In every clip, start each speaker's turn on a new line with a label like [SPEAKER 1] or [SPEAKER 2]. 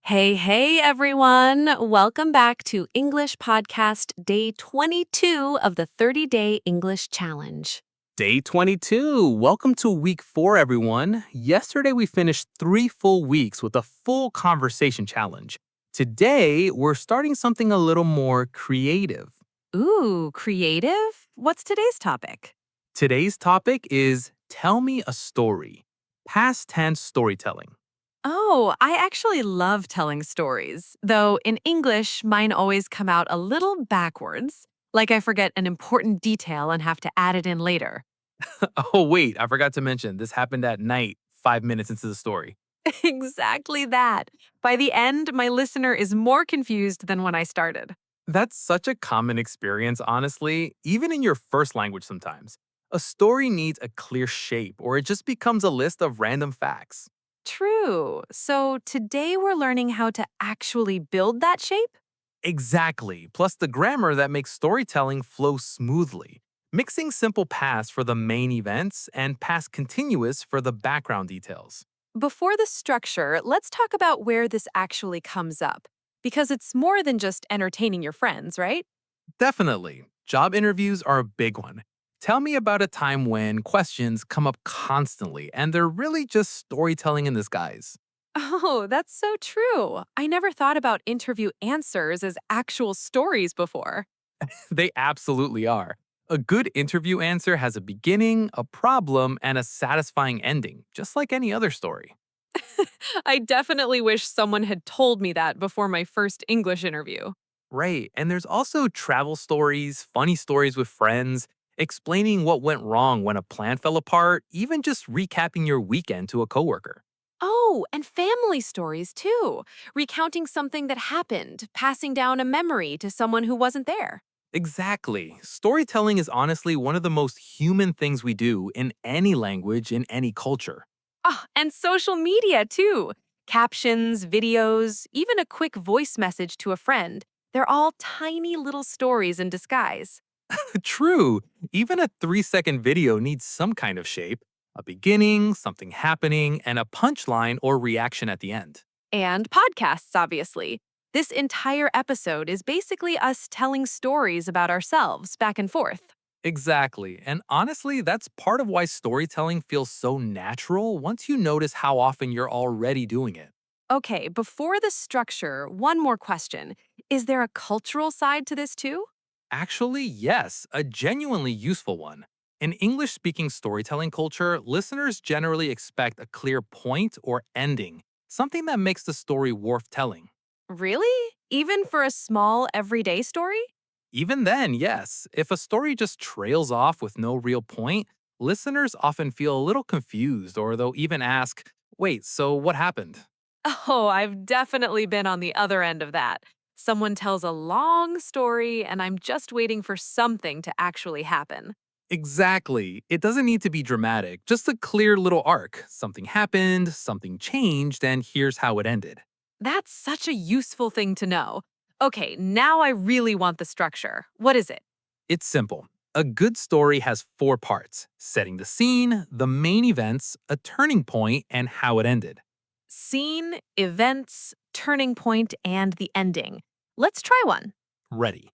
[SPEAKER 1] Hey, everyone. Welcome back to English Podcast Day 22 of the 30-Day English Challenge.
[SPEAKER 2] Day 22. Welcome to week 4, everyone. Yesterday, we finished 3 full weeks with a full conversation challenge. Today, we're starting something a little more creative.
[SPEAKER 1] Ooh, creative? What's today's topic?
[SPEAKER 2] Today's topic is Tell Me a Story, past tense storytelling.
[SPEAKER 1] Oh, I actually love telling stories, though in English, mine always come out a little backwards, like I forget an important detail and have to add it in later.
[SPEAKER 2] Oh, wait, I forgot to mention this happened at night, 5 minutes into the story.
[SPEAKER 1] Exactly that. By the end, my listener is more confused than when I started.
[SPEAKER 2] That's such a common experience, honestly, even in your first language sometimes. A story needs a clear shape, or it just becomes a list of random facts.
[SPEAKER 1] True. So today we're learning how to actually build that shape?
[SPEAKER 2] Exactly, plus the grammar that makes storytelling flow smoothly. Mixing simple past for the main events and past continuous for the background details.
[SPEAKER 1] Before the structure, let's talk about where this actually comes up. Because it's more than just entertaining your friends, right?
[SPEAKER 2] Definitely, job interviews are a big one. Tell me about a time when questions come up constantly and they're really just storytelling in disguise.
[SPEAKER 1] Oh, that's so true. I never thought about interview answers as actual stories before.
[SPEAKER 2] They absolutely are. A good interview answer has a beginning, a problem, and a satisfying ending, just like any other story.
[SPEAKER 1] I definitely wish someone had told me that before my first English interview.
[SPEAKER 2] Right. And there's also travel stories, funny stories with friends, explaining what went wrong when a plan fell apart, even just recapping your weekend to a coworker.
[SPEAKER 1] Oh, and family stories too. Recounting something that happened, passing down a memory to someone who wasn't there.
[SPEAKER 2] Exactly. Storytelling is honestly one of the most human things we do in any language, in any culture.
[SPEAKER 1] Oh, and social media too. Captions, videos, even a quick voice message to a friend. They're all tiny little stories in disguise.
[SPEAKER 2] True. Even a 3-second video needs some kind of shape a beginning, something happening, and a punchline or reaction at the end.
[SPEAKER 1] And podcasts, obviously. This entire episode is basically us telling stories about ourselves back and forth.
[SPEAKER 2] Exactly. And honestly, that's part of why storytelling feels so natural once you notice how often you're already doing it.
[SPEAKER 1] Okay, before the structure, one more question. Is there a cultural side to this too?
[SPEAKER 2] Actually, yes, a genuinely useful one. In English speaking storytelling culture, listeners generally expect a clear point or ending, something that makes the story worth telling.
[SPEAKER 1] Really? Even for a small, everyday story?
[SPEAKER 2] Even then, yes, if a story just trails off with no real point, listeners often feel a little confused or they'll even ask, wait, so what happened?
[SPEAKER 1] Oh, I've definitely been on the other end of that. Someone tells a long story, and I'm just waiting for something to actually happen.
[SPEAKER 2] Exactly. It doesn't need to be dramatic, just a clear little arc. Something happened, something changed, and here's how it ended.
[SPEAKER 1] That's such a useful thing to know. Okay, now I really want the structure. What is it?
[SPEAKER 2] It's simple. A good story has 4 parts setting the scene, the main events, a turning point, and how it ended.
[SPEAKER 1] Scene, events, turning point, and the ending. Let's try one.
[SPEAKER 2] Ready.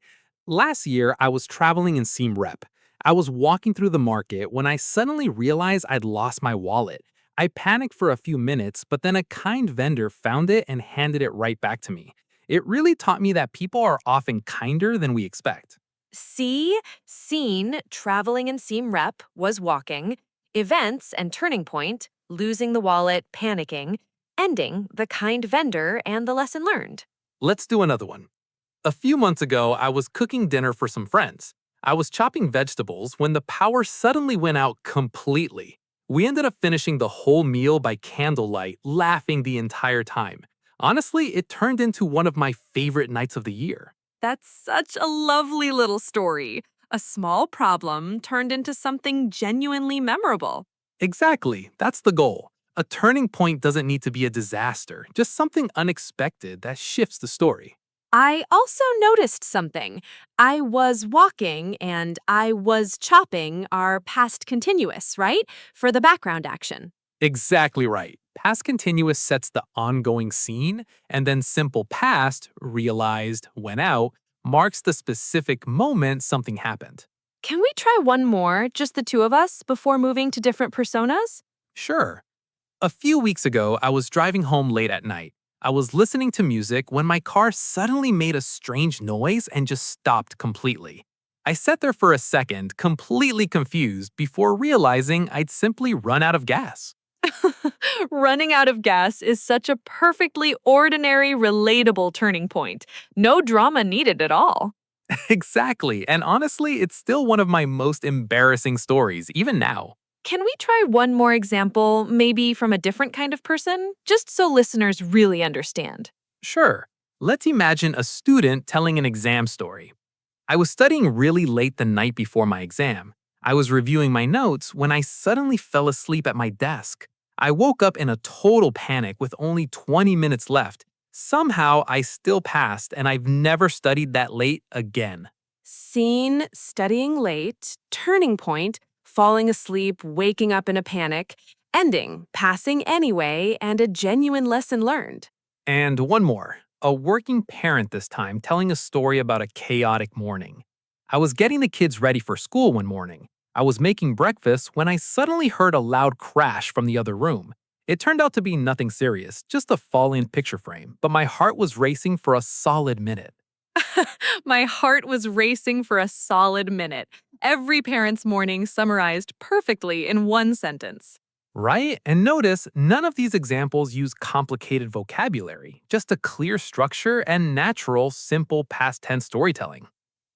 [SPEAKER 2] Last year, I was traveling in Seam Rep. I was walking through the market when I suddenly realized I'd lost my wallet. I panicked for a few minutes, but then a kind vendor found it and handed it right back to me. It really taught me that people are often kinder than we expect.
[SPEAKER 1] See, scene, traveling and seam rep was walking. Events and turning point, losing the wallet, panicking. Ending, the kind vendor and the lesson learned.
[SPEAKER 2] Let's do another one. A few months ago, I was cooking dinner for some friends. I was chopping vegetables when the power suddenly went out completely. We ended up finishing the whole meal by candlelight, laughing the entire time. Honestly, it turned into one of my favorite nights of the year.
[SPEAKER 1] That's such a lovely little story. A small problem turned into something genuinely memorable.
[SPEAKER 2] Exactly, that's the goal. A turning point doesn't need to be a disaster, just something unexpected that shifts the story.
[SPEAKER 1] I also noticed something. I was walking and I was chopping are past continuous, right? For the background action.
[SPEAKER 2] Exactly right. Past continuous sets the ongoing scene, and then simple past, realized, went out, marks the specific moment something happened.
[SPEAKER 1] Can we try one more, just the two of us, before moving to different personas?
[SPEAKER 2] Sure. A few weeks ago, I was driving home late at night. I was listening to music when my car suddenly made a strange noise and just stopped completely. I sat there for a second, completely confused, before realizing I'd simply run out of gas.
[SPEAKER 1] Running out of gas is such a perfectly ordinary, relatable turning point. No drama needed at all.
[SPEAKER 2] Exactly, and honestly, it's still one of my most embarrassing stories, even now.
[SPEAKER 1] Can we try one more example, maybe from a different kind of person? Just so listeners really understand.
[SPEAKER 2] Sure, let's imagine a student telling an exam story. I was studying really late the night before my exam. I was reviewing my notes when I suddenly fell asleep at my desk. I woke up in a total panic with only 20 minutes left. Somehow, I still passed, and I've never studied that late again.
[SPEAKER 1] Scene, studying late, turning point, falling asleep, waking up in a panic, ending, passing anyway, and a genuine lesson learned.
[SPEAKER 2] And one more, a working parent this time telling a story about a chaotic morning. I was getting the kids ready for school one morning. I was making breakfast when I suddenly heard a loud crash from the other room. It turned out to be nothing serious, just a fallen picture frame, but my heart was racing for a solid minute.
[SPEAKER 1] My heart was racing for a solid minute. Every parent's morning summarized perfectly in one sentence.
[SPEAKER 2] Right? And notice, none of these examples use complicated vocabulary, just a clear structure and natural, simple past tense storytelling.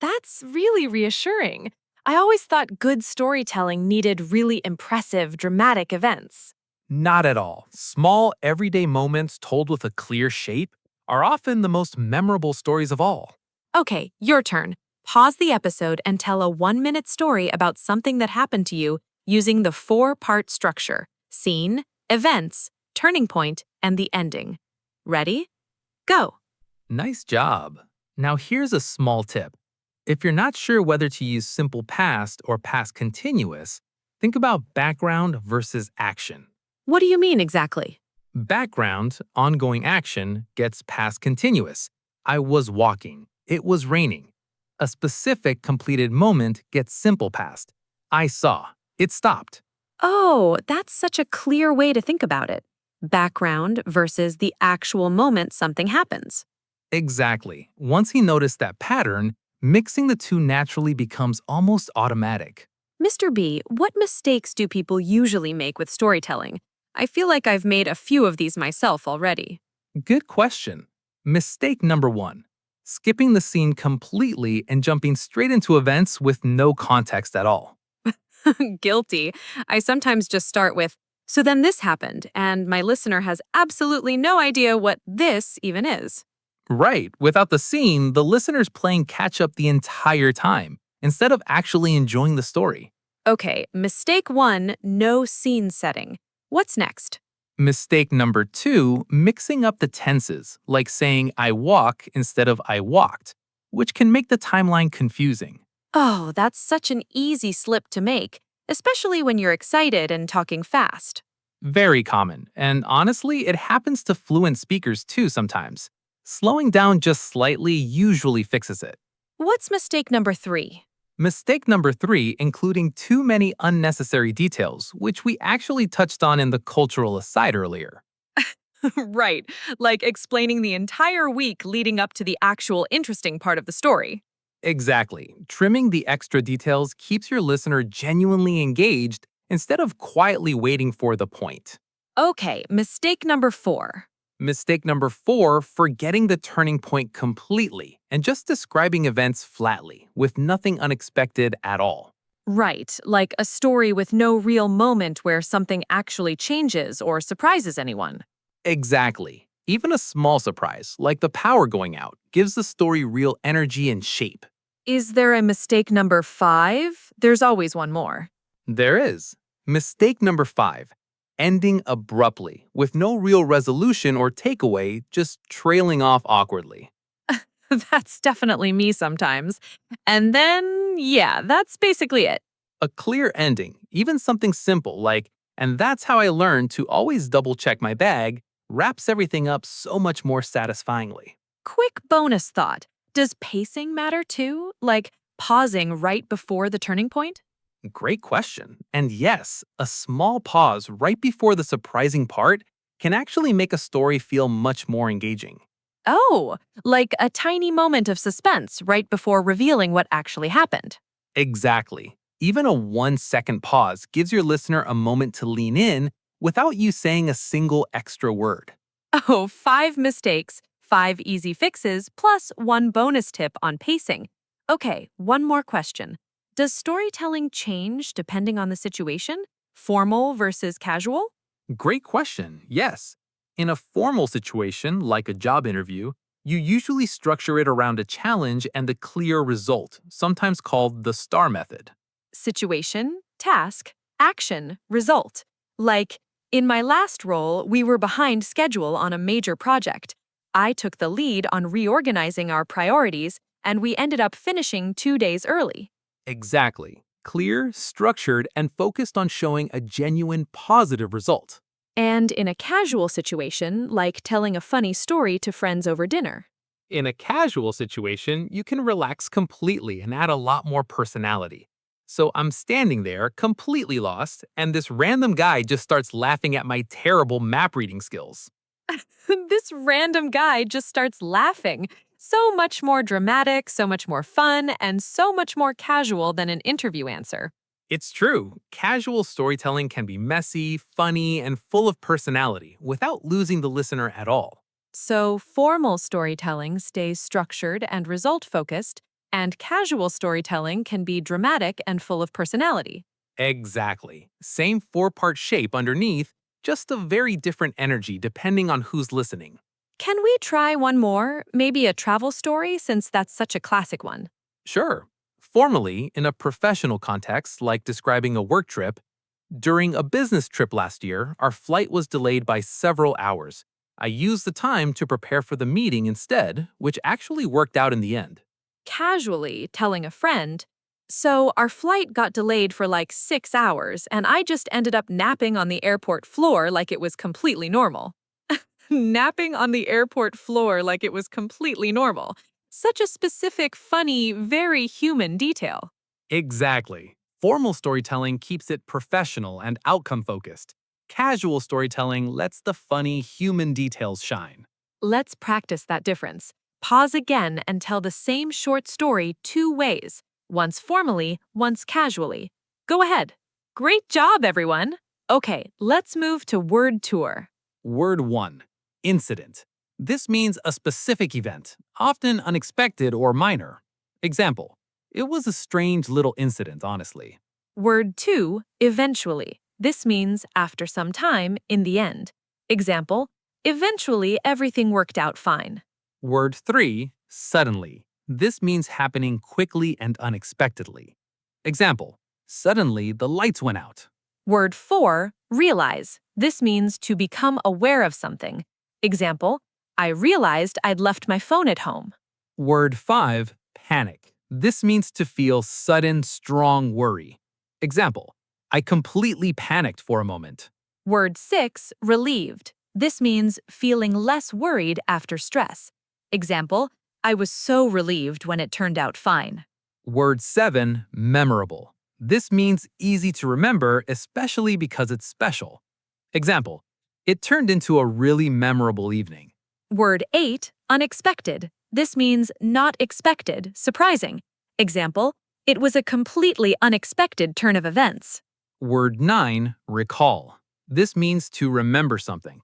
[SPEAKER 1] That's really reassuring. I always thought good storytelling needed really impressive, dramatic events.
[SPEAKER 2] Not at all. Small, everyday moments told with a clear shape are often the most memorable stories of all.
[SPEAKER 1] Okay, your turn. Pause the episode and tell a 1 minute story about something that happened to you using the four-part structure: scene, events, turning point, and the ending. Ready? Go.
[SPEAKER 2] Nice job. Now, here's a small tip. If you're not sure whether to use simple past or past continuous, think about background versus action.
[SPEAKER 1] What do you mean exactly?
[SPEAKER 2] Background, ongoing action, gets past continuous. I was walking. It was raining. A specific completed moment gets simple past. I saw. It stopped.
[SPEAKER 1] Oh, that's such a clear way to think about it. Background versus the actual moment something happens.
[SPEAKER 2] Exactly. Once he noticed that pattern, mixing the two naturally becomes almost automatic.
[SPEAKER 1] Mr. B, what mistakes do people usually make with storytelling? I feel like I've made a few of these myself already.
[SPEAKER 2] Good question. Mistake number one, skipping the scene completely and jumping straight into events with no context at all.
[SPEAKER 1] Guilty. I sometimes just start with, so then this happened, and my listener has absolutely no idea what this even is.
[SPEAKER 2] Right, without the scene, the listener's playing catch up the entire time, instead of actually enjoying the story.
[SPEAKER 1] Okay, mistake one, no scene setting. What's next?
[SPEAKER 2] Mistake number two, mixing up the tenses, like saying I walk instead of I walked, which can make the timeline confusing.
[SPEAKER 1] Oh, that's such an easy slip to make, especially when you're excited and talking fast.
[SPEAKER 2] Very common, and honestly, it happens to fluent speakers too sometimes. Slowing down just slightly usually fixes it.
[SPEAKER 1] What's mistake number three?
[SPEAKER 2] Mistake number three, including too many unnecessary details, which we actually touched on in the cultural aside earlier.
[SPEAKER 1] Right, like explaining the entire week leading up to the actual interesting part of the story.
[SPEAKER 2] Exactly. Trimming the extra details keeps your listener genuinely engaged instead of quietly waiting for the point.
[SPEAKER 1] Okay, mistake number four.
[SPEAKER 2] Mistake number four, forgetting the turning point completely and just describing events flatly with nothing unexpected at all.
[SPEAKER 1] Right, like a story with no real moment where something actually changes or surprises anyone.
[SPEAKER 2] Exactly. Even a small surprise, like the power going out, gives the story real energy and shape.
[SPEAKER 1] Is there a mistake number five? There's always one more.
[SPEAKER 2] There is. Mistake number five, ending abruptly with no real resolution or takeaway, just trailing off awkwardly.
[SPEAKER 1] That's definitely me sometimes. And then, yeah, that's basically it.
[SPEAKER 2] A clear ending, even something simple like, And that's how I learned to always double check my bag, wraps everything up so much more satisfyingly.
[SPEAKER 1] Quick bonus thought. Does pacing matter too? Like pausing right before the turning point?
[SPEAKER 2] Great question. And yes, a small pause right before the surprising part can actually make a story feel much more engaging.
[SPEAKER 1] Oh, like a tiny moment of suspense right before revealing what actually happened.
[SPEAKER 2] Exactly. Even a 1 second pause gives your listener a moment to lean in without you saying a single extra word.
[SPEAKER 1] Oh, 5 mistakes, 5 easy fixes, plus one bonus tip on pacing. Okay, one more question. Does storytelling change depending on the situation? Formal versus casual?
[SPEAKER 2] Great question. Yes. In a formal situation, like a job interview, you usually structure it around a challenge and a clear result, sometimes called the STAR method.
[SPEAKER 1] Situation, task, action, result. Like, in my last role, we were behind schedule on a major project. I took the lead on reorganizing our priorities, and we ended up finishing 2 days early.
[SPEAKER 2] Exactly. Clear, structured, and focused on showing a genuine positive result.
[SPEAKER 1] And in a casual situation, like telling a funny story to friends over dinner.
[SPEAKER 2] In a casual situation, you can relax completely and add a lot more personality. So I'm standing there, completely lost, and this random guy just starts laughing at my terrible map reading skills.
[SPEAKER 1] This random guy just starts laughing. So much more dramatic, so much more fun, and so much more casual than an interview answer.
[SPEAKER 2] It's true, casual storytelling can be messy, funny, and full of personality without losing the listener at all.
[SPEAKER 1] So, formal storytelling stays structured and result focused, and casual storytelling can be dramatic and full of personality.
[SPEAKER 2] Exactly. Same 4 part shape underneath, just a very different energy depending on who's listening.
[SPEAKER 1] Can we try one more? Maybe a travel story, since that's such a classic one.
[SPEAKER 2] Sure. Formally, in a professional context, like describing a work trip, during a business trip last year, our flight was delayed by several hours. I used the time to prepare for the meeting instead, which actually worked out in the end.
[SPEAKER 1] Casually telling a friend, so our flight got delayed for like 6 hours, and I just ended up napping on the airport floor like it was completely normal. Napping on the airport floor like it was completely normal. Such a specific, funny, very human detail.
[SPEAKER 2] Exactly. Formal storytelling keeps it professional and outcome focused. Casual storytelling lets the funny human details shine.
[SPEAKER 1] Let's practice that difference. Pause again and tell the same short story 2 ways, once formally, once casually. Go ahead. Great job, everyone. Okay, let's move to word tour.
[SPEAKER 2] Word 1. Incident. This means a specific event, often unexpected or minor. Example. It was a strange little incident, honestly.
[SPEAKER 1] Word 2, eventually. This means after some time, in the end. Example, eventually everything worked out fine.
[SPEAKER 2] Word 3. Suddenly. This means happening quickly and unexpectedly. Example. Suddenly the lights went out.
[SPEAKER 1] Word 4, realize. This means to become aware of something. Example, I realized I'd left my phone at home.
[SPEAKER 2] Word 5. Panic. This means to feel sudden, strong worry. Example. I completely panicked for a moment.
[SPEAKER 1] Word 6, relieved. This means feeling less worried after stress. Example, I was so relieved when it turned out fine.
[SPEAKER 2] Word 7. Memorable. This means easy to remember, especially because it's special. Example. It turned into a really memorable evening.
[SPEAKER 1] Word 8, unexpected. This means not expected, surprising. Example, it was a completely unexpected turn of events.
[SPEAKER 2] Word 9. Recall. This means to remember something.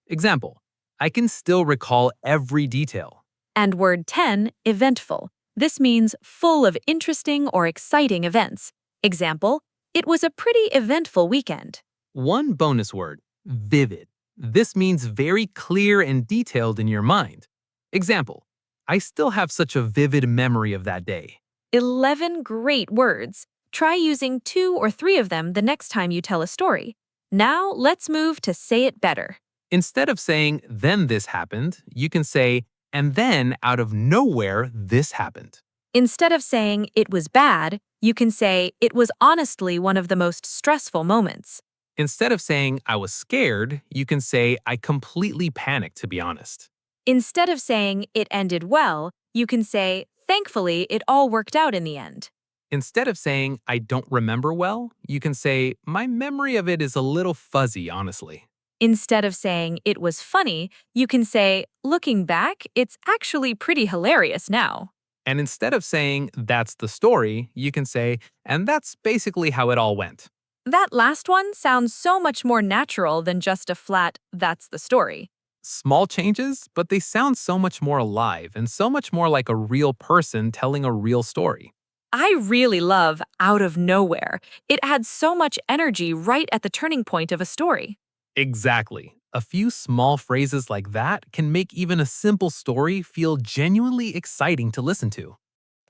[SPEAKER 2] Example. I can still recall every detail.
[SPEAKER 1] And word 10, eventful. This means full of interesting or exciting events. Example, it was a pretty eventful weekend.
[SPEAKER 2] One bonus word. Vivid. This means very clear and detailed in your mind. Example. I still have such a vivid memory of that day.
[SPEAKER 1] 11 great words. Try using 2 or 3 of them the next time you tell a story. Now, let's move to say it better.
[SPEAKER 2] Instead of saying, then this happened, you can say, and then out of nowhere, this happened.
[SPEAKER 1] Instead of saying it was bad, you can say it was honestly one of the most stressful moments.
[SPEAKER 2] Instead of saying I was scared, you can say I completely panicked, to be honest.
[SPEAKER 1] Instead of saying it ended well, you can say, thankfully, it all worked out in the end.
[SPEAKER 2] Instead of saying I don't remember well, you can say my memory of it is a little fuzzy, honestly.
[SPEAKER 1] Instead of saying it was funny, you can say, looking back, it's actually pretty hilarious now.
[SPEAKER 2] And instead of saying that's the story, you can say, and that's basically how it all went.
[SPEAKER 1] That last one sounds so much more natural than just a flat, that's the story.
[SPEAKER 2] Small changes, but they sound so much more alive and so much more like a real person telling a real story.
[SPEAKER 1] I really love out of nowhere. It adds so much energy right at the turning point of a story.
[SPEAKER 2] Exactly. A few small phrases like that can make even a simple story feel genuinely exciting to listen to.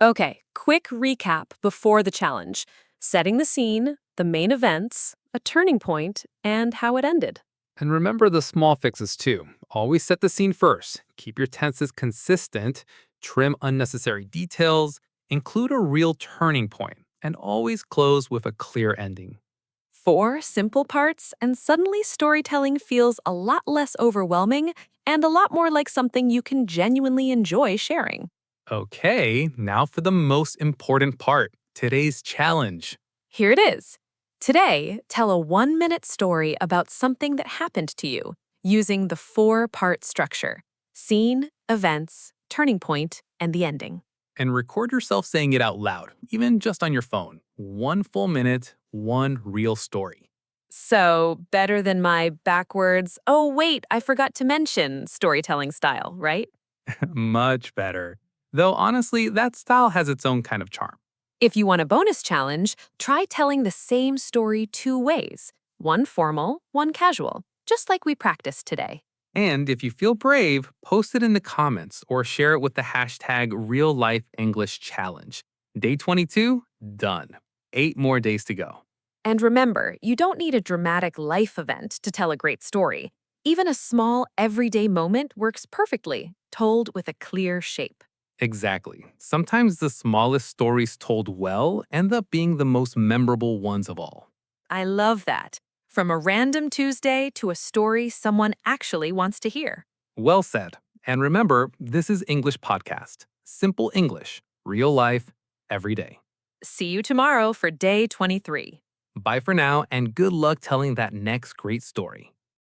[SPEAKER 1] Okay, quick recap before the challenge. Setting the scene, the main events, a turning point, and how it ended.
[SPEAKER 3] And remember the small fixes too. Always set the scene first. Keep your tenses consistent, trim unnecessary details, include a real turning point, and always close with a clear ending.
[SPEAKER 1] 4 simple parts, and suddenly storytelling feels a lot less overwhelming and a lot more like something you can genuinely enjoy sharing.
[SPEAKER 2] Okay, now for the most important part, today's challenge.
[SPEAKER 1] Here it is. Today, tell a 1-minute story about something that happened to you using the 4-part structure: scene, events, turning point, and the ending.
[SPEAKER 2] And record yourself saying it out loud, even just on your phone. 1 full minute, one real story.
[SPEAKER 1] So, better than my backwards, oh, wait, I forgot to mention storytelling style, right?
[SPEAKER 2] Much better. Though honestly, that style has its own kind of charm.
[SPEAKER 1] If you want a bonus challenge, try telling the same story 2 ways: one formal, one casual, just like we practiced today.
[SPEAKER 2] And if you feel brave, post it in the comments or share it with the hashtag #RealLifeEnglishChallenge. Day 22, done. 8 more days to go.
[SPEAKER 1] And remember, you don't need a dramatic life event to tell a great story. Even a small, everyday moment works perfectly, told with a clear shape.
[SPEAKER 2] Exactly. Sometimes the smallest stories told well end up being the most memorable ones of all.
[SPEAKER 1] I love that. From a random Tuesday to a story someone actually wants to hear.
[SPEAKER 2] Well said. And remember, this is English Podcast. Simple English, real life, every day.
[SPEAKER 1] See you tomorrow for day 23.
[SPEAKER 2] Bye for now, and good luck telling that next great story.